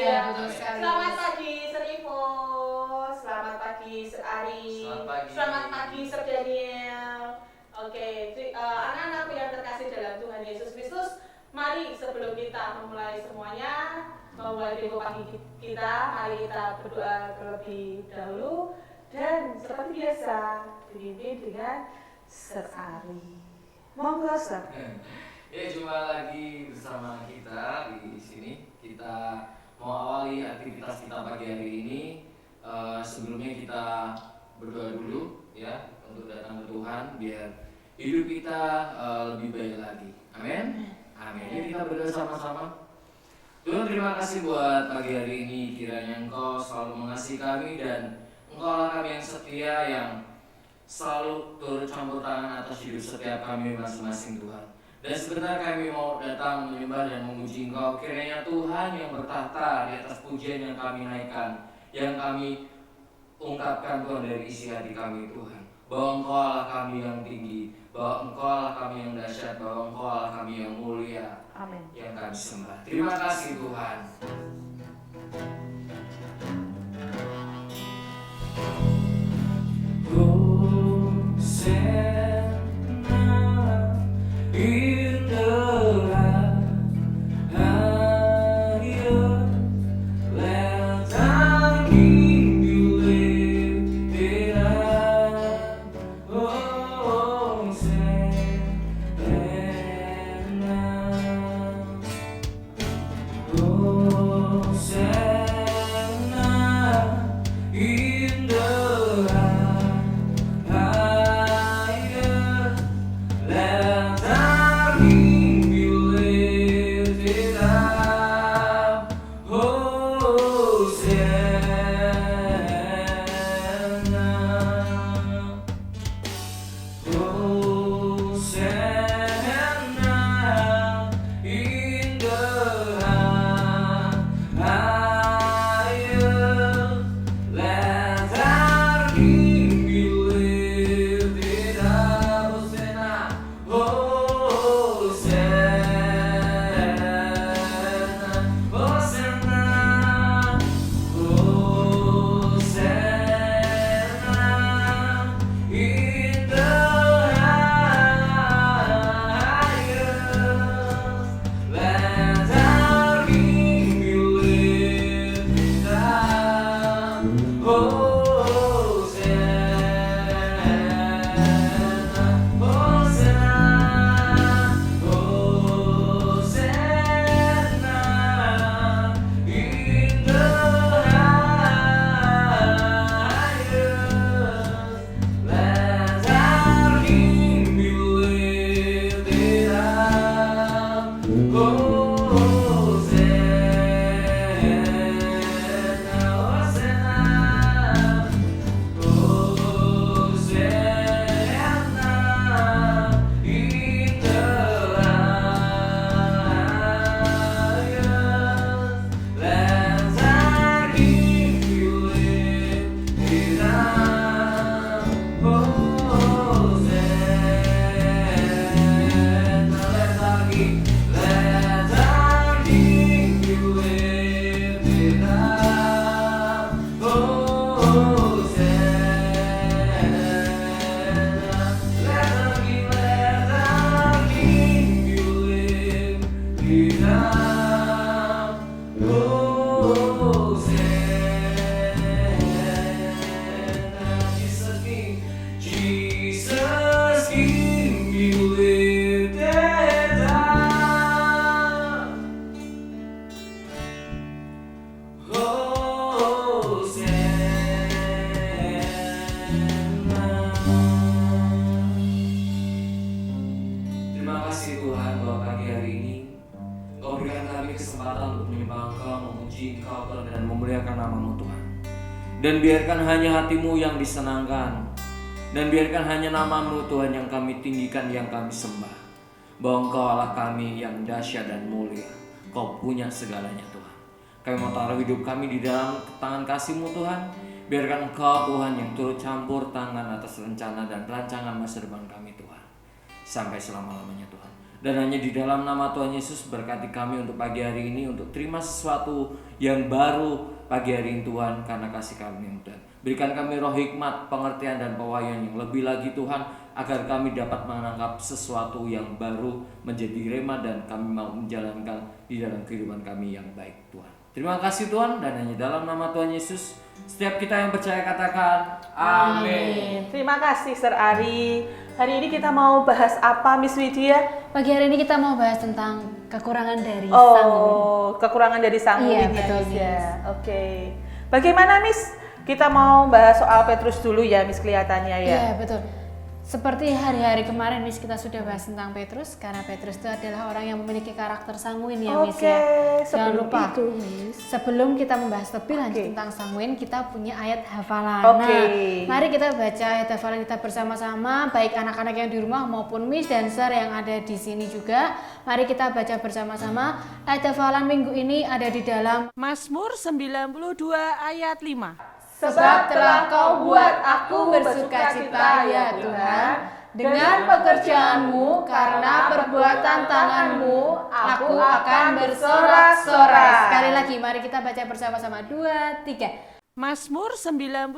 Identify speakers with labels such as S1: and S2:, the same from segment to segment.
S1: Iya, betul sekali.
S2: Selamat pagi Serivo, selamat pagi Ari, selamat pagi Sir Daniel. Oke, anak-anakku yang terkasih dalam Tuhan Yesus Kristus, mari sebelum kita memulai semuanya, memulai tempo pagi kita, mari kita berdoa terlebih dahulu. Dan seperti biasa, dipimpin dengan Sir Ari. Monggo Sir.
S3: Ya, jumpa lagi bersama kita di sini. Kita mau awali aktivitas kita pagi hari ini. Sebelumnya kita berdoa dulu ya untuk datang ke Tuhan biar hidup kita lebih baik lagi. Amin. Amin. Jadi kita berdoa sama-sama. Tuhan, terima kasih buat pagi hari ini. Kiranya Engkau selalu mengasihi kami dan Engkau kami yang setia yang selalu turut campur tangan atas hidup setiap kami masing-masing Tuhan. Dan sebentar kami mau datang menyembah dan memuji Engkau. Kiranya Tuhan yang bertahta di atas pujian yang kami naikkan, yang kami ungkapkan Tuhan dari isi hati kami Tuhan, bahwa Engkau Allah kami yang tinggi, bahwa Engkau Allah kami yang dahsyat, bahwa Engkau Allah kami yang mulia.
S2: Amin.
S3: Yang kami sembah. Terima kasih Tuhan. Dan biarkan hanya hati-Mu yang disenangkan. Dan biarkan hanya nama-Mu Tuhan yang kami tinggikan, yang kami sembah. Bahwa Engkau Allah kami yang dahsyat dan mulia. Kau punya segalanya Tuhan. Kami mau taruh hidup kami di dalam tangan kasih-Mu Tuhan. Biarkan Engkau Tuhan yang turut campur tangan atas rencana dan rancangan masa depan kami Tuhan. Sampai selama-lamanya Tuhan. Dan hanya di dalam nama Tuhan Yesus berkati kami untuk pagi hari ini, untuk terima sesuatu yang baru pagi hari ini Tuhan, karena kasih kami Tuhan. Berikan kami roh hikmat, pengertian dan pewahyuan yang lebih lagi Tuhan, agar kami dapat menangkap sesuatu yang baru menjadi rema dan kami mau menjalankan di dalam kehidupan kami yang baik Tuhan. Terima kasih Tuhan, dan hanya dalam nama Tuhan Yesus setiap kita yang percaya katakan amin.
S2: Terima kasih Sir Ari. Hari ini kita mau bahas apa Miss Widya?
S1: Pagi hari ini kita mau bahas tentang kekurangan dari sanguin.
S2: Kekurangan dari sanguin.
S1: Iya, betul,
S2: Miss
S1: Miss.
S2: ya. Oke. Bagaimana Miss? Kita mau bahas soal Petrus dulu ya Miss kelihatannya ya.
S1: Iya, betul. Seperti hari-hari kemarin Miss kita sudah bahas tentang Petrus, karena Petrus itu adalah orang yang memiliki karakter sanguin ya Miss ya. Jangan lupa.
S2: Itu, Miss.
S1: Sebelum kita membahas lebih lanjut tentang sanguin, kita punya ayat hafalan.
S2: Oke.
S1: Nah, mari kita baca ayat hafalan kita bersama-sama, baik anak-anak yang di rumah maupun Miss dan Sir yang ada di sini juga. Mari kita baca bersama-sama. Ayat hafalan minggu ini ada di dalam
S2: Mazmur 92 ayat 5.
S1: Sebab telah kau buat aku bersukacita ya Tuhan dengan pekerjaanmu, karena perbuatan tanganmu aku akan bersorak-sorai. Sekali lagi mari kita baca bersama-sama. 2, 3.
S2: Mazmur 92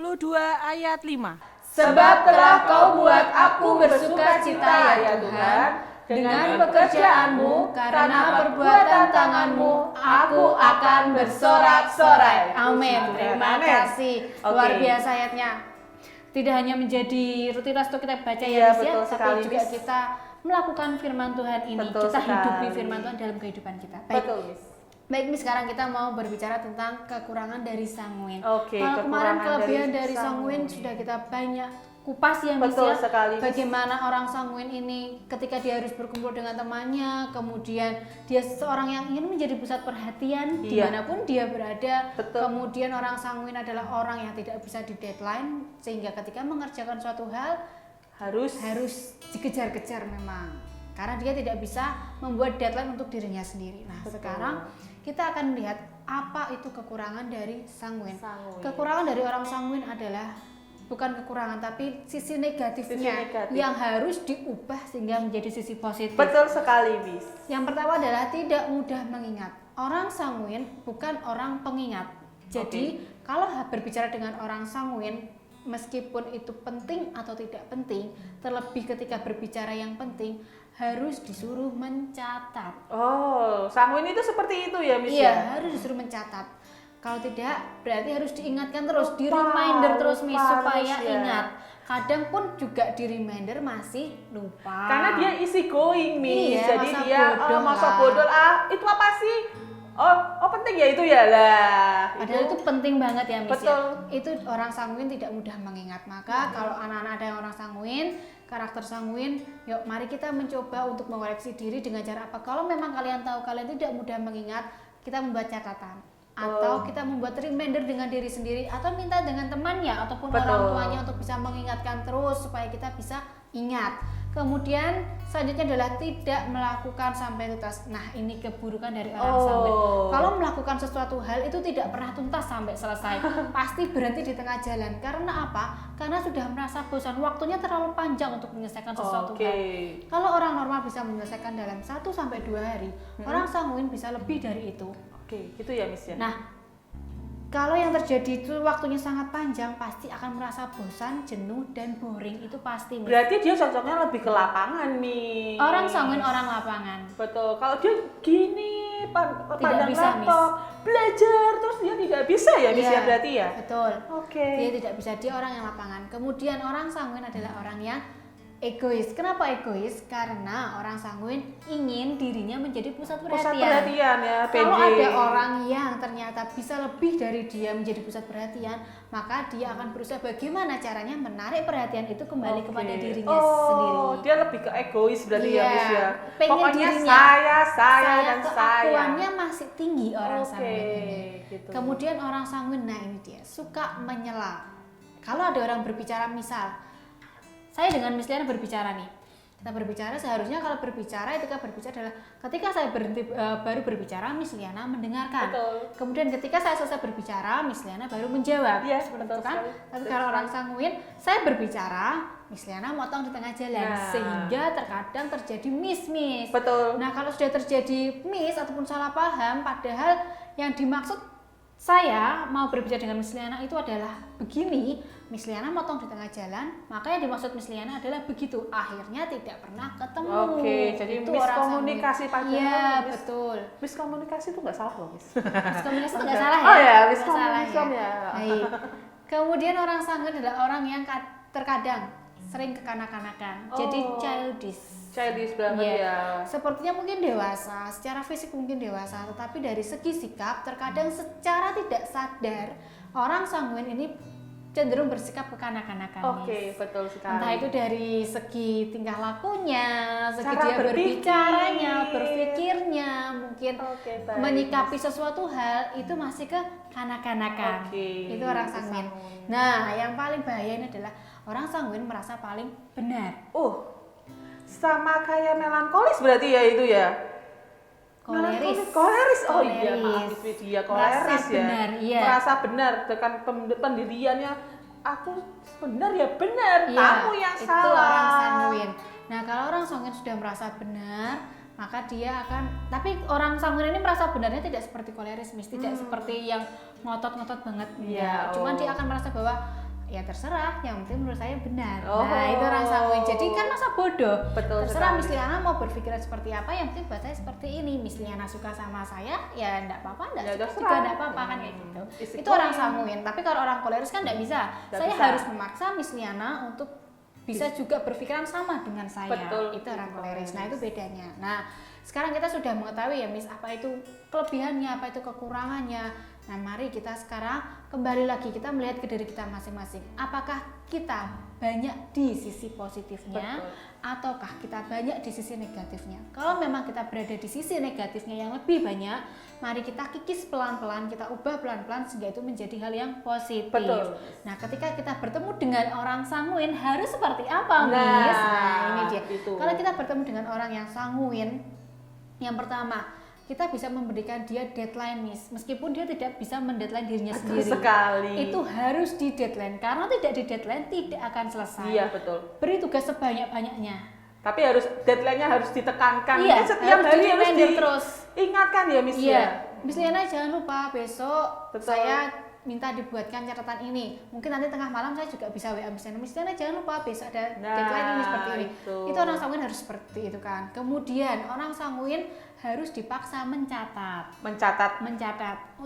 S2: ayat 5.
S1: Sebab telah kau buat aku bersukacita ya Tuhan dengan pekerjaanmu, karena perbuatan tanganmu aku akan bersorak-sorai. Amin. Terima kasih. Luar biasa ayatnya. Tidak hanya menjadi rutinitas untuk kita baca
S2: Iya,
S1: ya Miss ya,
S2: betul
S1: tapi
S2: sekali,
S1: juga
S2: Miss.
S1: kita melakukan firman Tuhan ini.
S2: Betul
S1: Kita hidupi
S2: sekali.
S1: firman Tuhan dalam kehidupan kita. Baik.
S2: Betul Miss.
S1: Baik Miss, sekarang kita mau berbicara tentang kekurangan dari sanguin.
S2: Oke,
S1: Kalau kemarin
S2: kekurangan
S1: kelebihan
S2: dari
S1: dari sanguin
S2: sanguin.
S1: sudah kita banyak kupas ya Miss
S2: Betul
S1: ya.
S2: sekali, Miss.
S1: Bagaimana orang sanguin ini ketika dia harus berkumpul dengan temannya, kemudian dia seorang yang ingin menjadi pusat perhatian
S2: Iya.
S1: dimanapun dia berada.
S2: Betul.
S1: Kemudian orang sanguin adalah orang yang tidak bisa di deadline, sehingga ketika mengerjakan suatu hal
S2: Harus
S1: dikejar-kejar memang, karena dia tidak bisa membuat deadline untuk dirinya sendiri. Nah,
S2: Betul.
S1: sekarang kita akan melihat apa itu kekurangan dari sanguin.
S2: sanguin.
S1: Kekurangan dari orang sanguin adalah bukan kekurangan, tapi sisi negatifnya
S2: Sisi negatif.
S1: yang harus diubah sehingga menjadi sisi positif.
S2: Betul sekali Miss.
S1: Yang pertama adalah tidak mudah mengingat. Orang sanguin bukan orang pengingat. Jadi kalau berbicara dengan orang sanguin, meskipun itu penting atau tidak penting, terlebih ketika berbicara yang penting, harus disuruh mencatat.
S2: Oh, sanguin itu seperti itu ya Miss
S1: Iya,
S2: ya?
S1: harus disuruh mencatat. Kalau tidak, berarti harus diingatkan terus, di
S2: Lupa,
S1: reminder terus Miss
S2: lupa
S1: supaya
S2: terus ya.
S1: ingat. Kadang pun juga di reminder masih lupa.
S2: Karena dia easy going Miss.
S1: Iya,
S2: Jadi
S1: masa
S2: dia
S1: bodoh
S2: masa
S1: lah.
S2: bodoh itu apa sih? Oh penting ya itu ya lah.
S1: Padahal itu penting banget ya Miss
S2: Betul.
S1: ya. Itu orang sanguin tidak mudah mengingat. Maka kalau anak-anak ada yang orang sanguin, karakter sanguin, yuk mari kita mencoba untuk mengoreksi diri dengan cara apa? Kalau memang kalian tahu kalian tidak mudah mengingat, kita membuat catatan. Atau kita membuat reminder dengan diri sendiri, atau minta dengan temannya ataupun
S2: Betul.
S1: orang tuanya untuk bisa mengingatkan terus supaya kita bisa ingat. Kemudian selanjutnya adalah tidak melakukan sampai tuntas. Nah, ini keburukan dari orang sanguin. Kalau melakukan sesuatu hal itu tidak pernah tuntas sampai selesai. Pasti berhenti di tengah jalan. Karena apa? Karena sudah merasa bosan. Waktunya terlalu panjang untuk menyelesaikan sesuatu
S2: Oke.
S1: hal. Kalau orang normal bisa menyelesaikan dalam 1 sampai 2 hari, orang sanguin bisa lebih dari itu.
S2: Oke, gitu ya Miss ya.
S1: Nah, kalau yang terjadi itu waktunya sangat panjang, pasti akan merasa bosan, jenuh, dan boring. Itu pasti. Miss.
S2: Berarti dia cocoknya lebih ke lapangan nih.
S1: Orang sanguin orang lapangan.
S2: Betul. Kalau dia gini pandang
S1: bisa,
S2: laptop, belajar terus dia tidak bisa ya Miss
S1: Iya,
S2: ya berarti ya.
S1: Betul.
S2: Oke.
S1: Dia tidak bisa, dia orang yang lapangan. Kemudian orang sanguin adalah orang yang egois. Kenapa egois? Karena orang sanguin ingin dirinya menjadi pusat
S2: Pusat
S1: perhatian.
S2: perhatian ya,
S1: Kalau
S2: PJ.
S1: ada orang yang ternyata bisa lebih dari dia menjadi pusat perhatian, maka dia akan berusaha bagaimana caranya menarik perhatian itu kembali kepada dirinya sendiri.
S2: Dia lebih ke egois berarti ya
S1: Iya,
S2: Miss ya.
S1: pengen
S2: Pokoknya
S1: dirinya.
S2: saya dan saya.
S1: Keakuannya masih tinggi orang
S2: Oke,
S1: sanguin ini.
S2: gitu.
S1: Kemudian orang sanguin, nah ini dia, suka menyela. Kalau ada orang berbicara, misal saya dengan Miss Liana berbicara nih, kita berbicara, seharusnya kalau berbicara itu kan berbicara adalah ketika saya berhenti baru berbicara, Miss Liana mendengarkan.
S2: Betul.
S1: Kemudian ketika saya selesai berbicara, Miss Liana baru menjawab.
S2: Iya,
S1: Seperti
S2: betul
S1: itu kan.
S2: sekali.
S1: Tapi
S2: Betul
S1: kalau orang sanguin, saya berbicara, Miss Liana motong di tengah jalan,
S2: Nah.
S1: sehingga terkadang terjadi miss.
S2: Betul.
S1: Nah, kalau sudah terjadi miss ataupun salah paham, padahal yang dimaksud saya mau berbicara dengan Miss Liana itu adalah begini, Miss Liana motong di tengah jalan, maka yang dimaksud Miss Liana adalah begitu. Akhirnya tidak pernah ketemu.
S2: Oke, jadi
S1: Itu
S2: miskomunikasi
S1: orang
S2: padahal.
S1: Iya, betul.
S2: Miskomunikasi itu nggak salah loh, Miss.
S1: Miskomunikasi itu nggak salah ya?
S2: Oh ya,
S1: Nggak
S2: miskomunikasi
S1: salah
S2: ya.
S1: Baik. Kemudian orang sanguin adalah orang yang terkadang sering kekanak-kanakan, jadi
S2: Childish banget
S1: Iya.
S2: ya.
S1: Sepertinya mungkin dewasa, secara fisik mungkin dewasa, tetapi dari segi sikap terkadang secara tidak sadar orang sanguin ini cenderung bersikap kekanak-kanakan.
S2: Oke, betul sekali.
S1: Entah itu dari segi tingkah lakunya, segi
S2: Cara
S1: dia berbicaranya,
S2: berpikir.
S1: berpikirnya, mungkin
S2: Oke, baik.
S1: menyikapi sesuatu hal itu masih ke kanak-kanakan.
S2: Oke,
S1: Itu orang
S2: itu
S1: sanguin.
S2: sanguin.
S1: Nah, yang paling bahaya ini adalah orang sanguin merasa paling benar.
S2: Sama kayak melankolis berarti ya itu ya.
S1: Koleris.
S2: Koleris. Oh iya,
S1: Koleris.
S2: maaf itu dia
S1: Merasa
S2: koleris ya.
S1: benar, iya.
S2: Merasa benar dengan pendiriannya. Aku benar ya benar.
S1: Iya,
S2: Kamu yang
S1: itu
S2: salah.
S1: orang sanguin. Nah, kalau orang sanguin sudah merasa benar, maka dia akan, tapi orang sanguin ini merasa benarnya tidak seperti koleris, tidak seperti yang ngotot-ngotot banget.
S2: Iya,
S1: Cuman
S2: oh.
S1: dia akan merasa bahwa ya terserah, yang penting menurut saya benar.
S2: Oh.
S1: Nah, itu orang sanguin. Jadi kan masa bodoh.
S2: Betul
S1: Terserah
S2: sekali.
S1: Miss Liana mau berpikiran seperti apa, yang penting buat saya seperti ini. Miss Liana suka sama saya, ya enggak apa-apa, enggak
S2: Ya,
S1: suka
S2: terserah.
S1: juga enggak apa-apa kan kayak gitu.
S2: Isi
S1: Itu orang
S2: koin.
S1: sanguin. Tapi kalau orang koleris kan enggak bisa.
S2: Nggak
S1: Saya
S2: bisa.
S1: harus memaksa Miss Liana untuk bisa juga berpikiran sama dengan saya.
S2: Betul.
S1: Itu orang koleris. Nah, itu bedanya. Nah, sekarang kita sudah mengetahui ya Miss, apa itu kelebihannya, apa itu kekurangannya. Nah, mari kita sekarang kembali lagi kita melihat ke diri kita masing-masing. Apakah kita banyak di sisi positifnya,
S2: Betul.
S1: ataukah kita banyak di sisi negatifnya? Kalau memang kita berada di sisi negatifnya yang lebih banyak, mari kita kikis pelan-pelan, kita ubah pelan-pelan sehingga itu menjadi hal yang positif.
S2: Betul.
S1: Nah, ketika kita bertemu dengan orang sanguin harus seperti apa,
S2: Nah,
S1: Miss? Nah, ini dia.
S2: itu.
S1: Kalau kita bertemu dengan orang yang sanguin, yang pertama, kita bisa memberikan dia deadline, Miss. Meskipun dia tidak bisa mendeadline dirinya
S2: Betul
S1: sendiri.
S2: sekali.
S1: Itu harus di deadline, karena tidak di deadline tidak akan selesai.
S2: Iya, betul.
S1: Beri tugas sebanyak-banyaknya.
S2: Tapi harus deadline-nya harus ditekankan.
S1: Iya,
S2: Kan setiap
S1: harus
S2: hari harus
S1: di-reminder terus.
S2: diingatkan ya, Miss
S1: Iya,
S2: ya.
S1: Miss Liana jangan lupa besok
S2: Betul.
S1: saya minta dibuatkan catatan ini. Mungkin nanti tengah malam saya juga bisa WA Miss Liana. Miss Liana jangan lupa besok ada
S2: Nah,
S1: deadline ini seperti ini.
S2: itu.
S1: Itu orang sanguin harus seperti itu kan. Kemudian orang sanguin harus dipaksa mencatat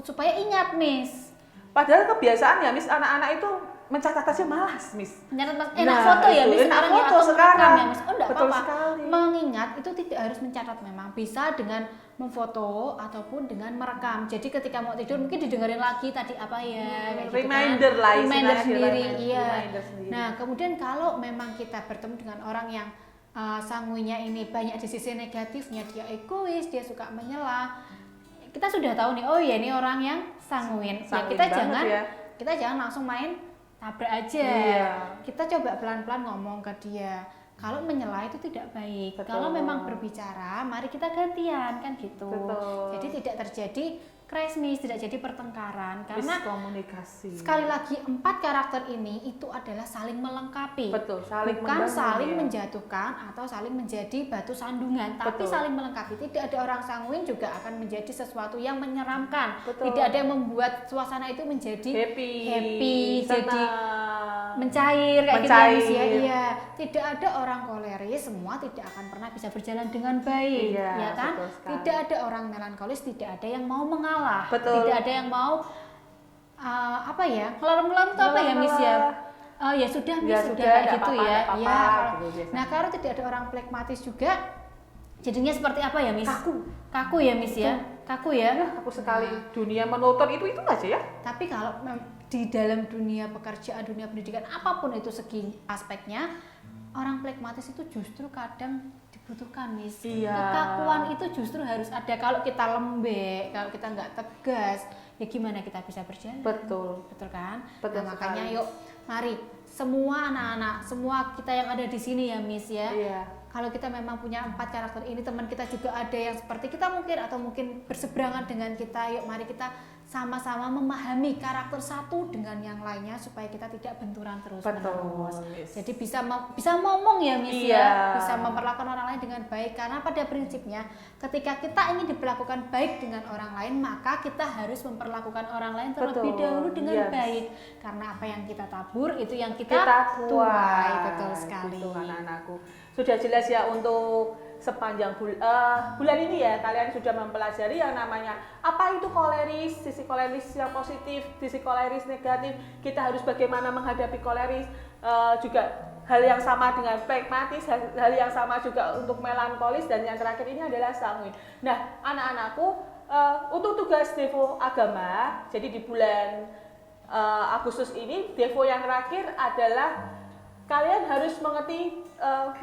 S1: supaya ingat, Miss.
S2: Padahal kebiasaan ya, Miss, anak-anak itu mencatat aja malas, Miss.
S1: Enak
S2: Nah,
S1: foto ya,
S2: itu,
S1: Miss.
S2: enak
S1: Sekarang ya,
S2: foto
S1: atau
S2: sekarang.
S1: merekam ya, Miss. Oh, enggak
S2: Betul
S1: apa-apa.
S2: sekali.
S1: Mengingat itu tidak harus mencatat, memang bisa dengan memfoto ataupun dengan merekam. Jadi ketika mau tidur mungkin didengerin lagi tadi apa ya, kayak gitu
S2: Reminder
S1: kan.
S2: lah
S1: Reminder
S2: istilahnya,
S1: sendiri, iya.
S2: reminder sendiri.
S1: Nah, kemudian kalau memang kita bertemu dengan orang yang sanguinnya ini banyak di sisi negatifnya, dia egois, dia suka menyela. Kita sudah tahu nih, oh ya ini orang yang sanguin. Ya,
S2: Sanguin
S1: kita
S2: banget ya.
S1: kita jangan langsung main tabrak aja.
S2: Iya.
S1: Kita coba pelan-pelan ngomong ke dia. Kalau menyela itu tidak baik.
S2: Betul.
S1: Kalau memang berbicara, mari kita gantian kan gitu.
S2: Betul.
S1: Jadi tidak terjadi crash, Miss, tidak jadi pertengkaran karena
S2: komunikasi.
S1: sekali lagi 4 karakter ini itu adalah saling melengkapi.
S2: Betul, saling
S1: bukan
S2: membangun,
S1: saling
S2: ya.
S1: menjatuhkan atau saling menjadi batu sandungan, tapi
S2: Betul.
S1: saling melengkapi. Tidak ada orang sanguin juga akan menjadi sesuatu yang menyeramkan.
S2: Betul.
S1: Tidak ada yang membuat suasana itu menjadi
S2: happy,
S1: jadi
S2: senang.
S1: mencair kayak
S2: Mencair.
S1: gitu ya, iya. Tidak ada orang koleris, semua tidak akan pernah bisa berjalan dengan baik,
S2: Iya,
S1: ya kan?
S2: betul sekali.
S1: Tidak ada orang melankolis, tidak ada yang mau mengalah,
S2: Betul.
S1: tidak ada yang mau apa ya, ngelarang-ngelarang itu apa ya, Miss ya? Ya sudah, Miss,
S2: Ya
S1: sudah
S2: sudah,
S1: kayak
S2: nggak
S1: gitu
S2: apa-apa,
S1: ya.
S2: nggak apa-apa,
S1: Iya.
S2: gitu biasanya.
S1: Nah, kalau tidak ada orang plekmatis juga, jadinya seperti apa ya, Miss?
S2: Kaku.
S1: Kaku ya, Miss ya. Kaku ya.
S2: Aku sekali dunia monoton itu aja ya.
S1: Tapi kalau di dalam dunia pekerjaan, dunia pendidikan, apapun itu segi aspeknya, orang plekmatis itu justru kadang dibutuhkan, Miss.
S2: Iya.
S1: Kekakuan itu justru harus ada. Kalau kita lembek, kalau kita nggak tegas, ya gimana kita bisa berjalan?
S2: Betul.
S1: Betul kan?
S2: Betul
S1: Nah, makanya
S2: sekali.
S1: yuk, mari semua anak-anak, semua kita yang ada di sini ya, Miss ya.
S2: Iya.
S1: Kalau kita memang punya 4 karakter ini, teman kita juga ada yang seperti kita mungkin atau mungkin berseberangan dengan kita, yuk mari kita sama-sama memahami karakter satu dengan yang lainnya supaya kita tidak benturan terus menerus. Jadi bisa ngomong ya Miss ya, bisa memperlakukan orang lain dengan baik, karena pada prinsipnya ketika kita ingin diperlakukan baik dengan orang lain, maka kita harus memperlakukan orang lain terlebih dahulu dengan baik, karena apa yang kita tabur itu yang kita tuai. Betul sekali.
S2: Gitu, anak-anakku. Sudah jelas ya untuk sepanjang bulan ini ya, kalian sudah mempelajari yang namanya apa itu koleris, sisi koleris yang positif, sisi koleris negatif, kita harus bagaimana menghadapi koleris, juga hal yang sama dengan pragmatis, hal yang sama juga untuk melankolis, dan yang terakhir ini adalah sanguin. Nah, anak-anakku, untuk tugas Devo Agama, jadi di bulan Agustus ini, Devo yang terakhir adalah kalian harus mengerti,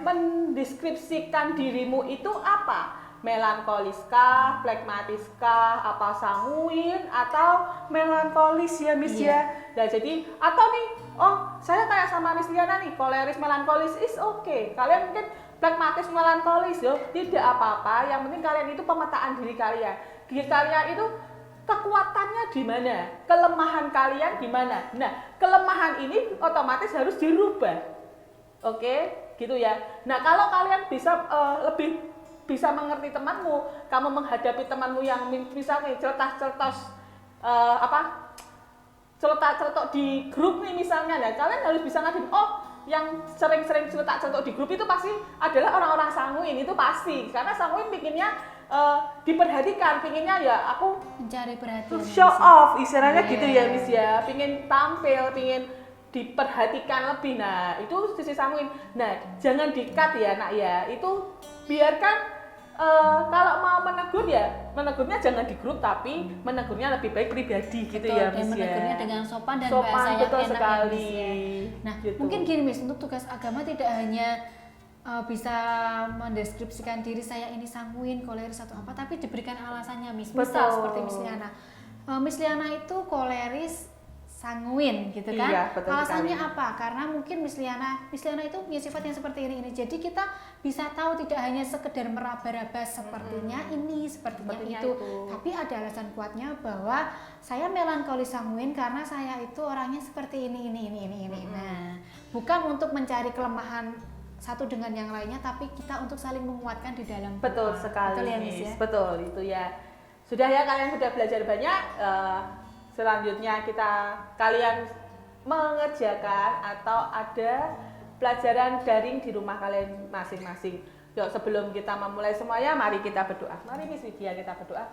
S2: mendeskripsikan dirimu itu apa, melankoliskah, pragmatiskah, apa sanguin atau melankolis ya Miss ya. Nah jadi atau nih, oh saya kayak sama Miss Liana nih, koleris melankolis is okay. Kalian mungkin pragmatis melankolis yo, tidak apa-apa. Yang penting kalian itu pemetaan diri kalian. Diri kalian itu kekuatannya di mana, kelemahan kalian di mana. Nah, kelemahan ini otomatis harus dirubah. Oke, gitu ya. Nah, kalau kalian bisa lebih bisa mengerti temanmu, kamu menghadapi temanmu yang misalnya certas-certas celetak-celetok di grup nih misalnya, nah kalian harus bisa ngadepin, oh yang sering-sering celetak-celetok di grup itu pasti adalah orang-orang sanguin, itu pasti. Karena sanguin bikinnya diperhatikan, pinginnya ya aku
S1: mencari perhatian,
S2: show off istilahnya gitu ya Miss ya, pingin tampil, pingin diperhatikan lebih. Nah itu sisi sanguin. Nah jangan di-cut ya nak ya, itu biarkan kalau mau menegur ya menegurnya jangan di grup, tapi menegurnya lebih baik pribadi gitu ya Miss ya,
S1: menegurnya dengan sopan dan bahasa yang enak
S2: sekali
S1: ya, Miss ya. Nah
S2: gitu.
S1: mungkin gini Miss, untuk tugas agama tidak hanya bisa mendeskripsikan diri saya ini sanguin, koleris atau apa, tapi diberikan alasannya Miss. Misal seperti Miss Liana. Miss Liana itu koleris sanguin gitu kan.
S2: Iya,
S1: alasannya sekali. Apa? Karena mungkin Miss Liana itu punya sifat yang seperti ini. Jadi kita bisa tahu tidak hanya sekedar meraba-raba sepertinya ini, sepertinya itu, tapi ada alasan kuatnya bahwa saya melankolis sanguin karena saya itu orangnya seperti ini. Nah, bukan untuk mencari kelemahan satu dengan yang lainnya, tapi kita untuk saling menguatkan di dalam
S2: betul sekali.
S1: Betul ya Miss ya?
S2: Betul itu ya. Sudah ya, kalian sudah belajar banyak. Selanjutnya kalian mengerjakan atau ada pelajaran daring di rumah kalian masing-masing. Yuk, sebelum kita memulai semuanya, mari kita berdoa. Mari Miss Widya kita berdoa.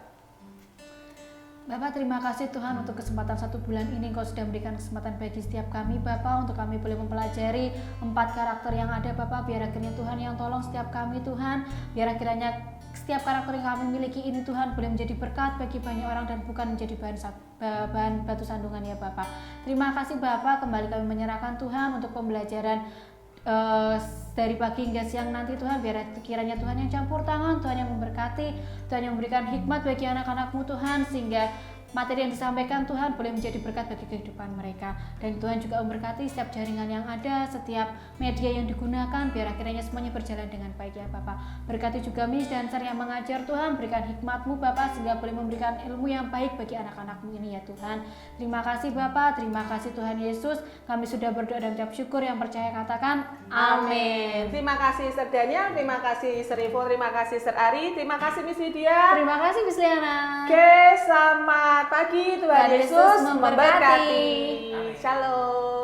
S1: Bapak, terima kasih Tuhan untuk kesempatan 1 bulan ini. Engkau sudah memberikan kesempatan bagi setiap kami Bapak, untuk kami boleh mempelajari 4 karakter yang ada Bapak. Biar akhirnya Tuhan yang tolong setiap kami Tuhan, biar akhirnya setiap karakter yang kami miliki ini Tuhan boleh menjadi berkat bagi banyak orang dan bukan menjadi bahan batu sandungan ya Bapak. Terima kasih Bapak, kembali kami menyerahkan Tuhan untuk pembelajaran dari pagi hingga siang nanti Tuhan. Biar kiranya Tuhan yang campur tangan, Tuhan yang memberkati, Tuhan yang memberikan hikmat bagi anak-anak-Mu Tuhan, sehingga materi yang disampaikan Tuhan boleh menjadi berkat bagi kehidupan mereka. Dan Tuhan juga memberkati setiap jaringan yang ada, setiap media yang digunakan, biar akhirnya semuanya berjalan dengan baik ya Bapak. Berkati juga Miss dan Sir yang mengajar Tuhan, berikan hikmat-Mu Bapak, sehingga boleh memberikan ilmu yang baik bagi anak-anak-Mu ini ya Tuhan. Terima kasih Bapak, terima kasih Tuhan Yesus. Kami sudah berdoa dan ucap syukur, yang percaya katakan amin.
S2: Terima kasih Sir Daniel, terima kasih Sir Ivo, terima kasih Sir Ari, terima kasih Miss Widya.
S1: Terima kasih Miss Liana.
S2: Oke, selamat pagi, Tuhan Yesus memberkati. Shalom.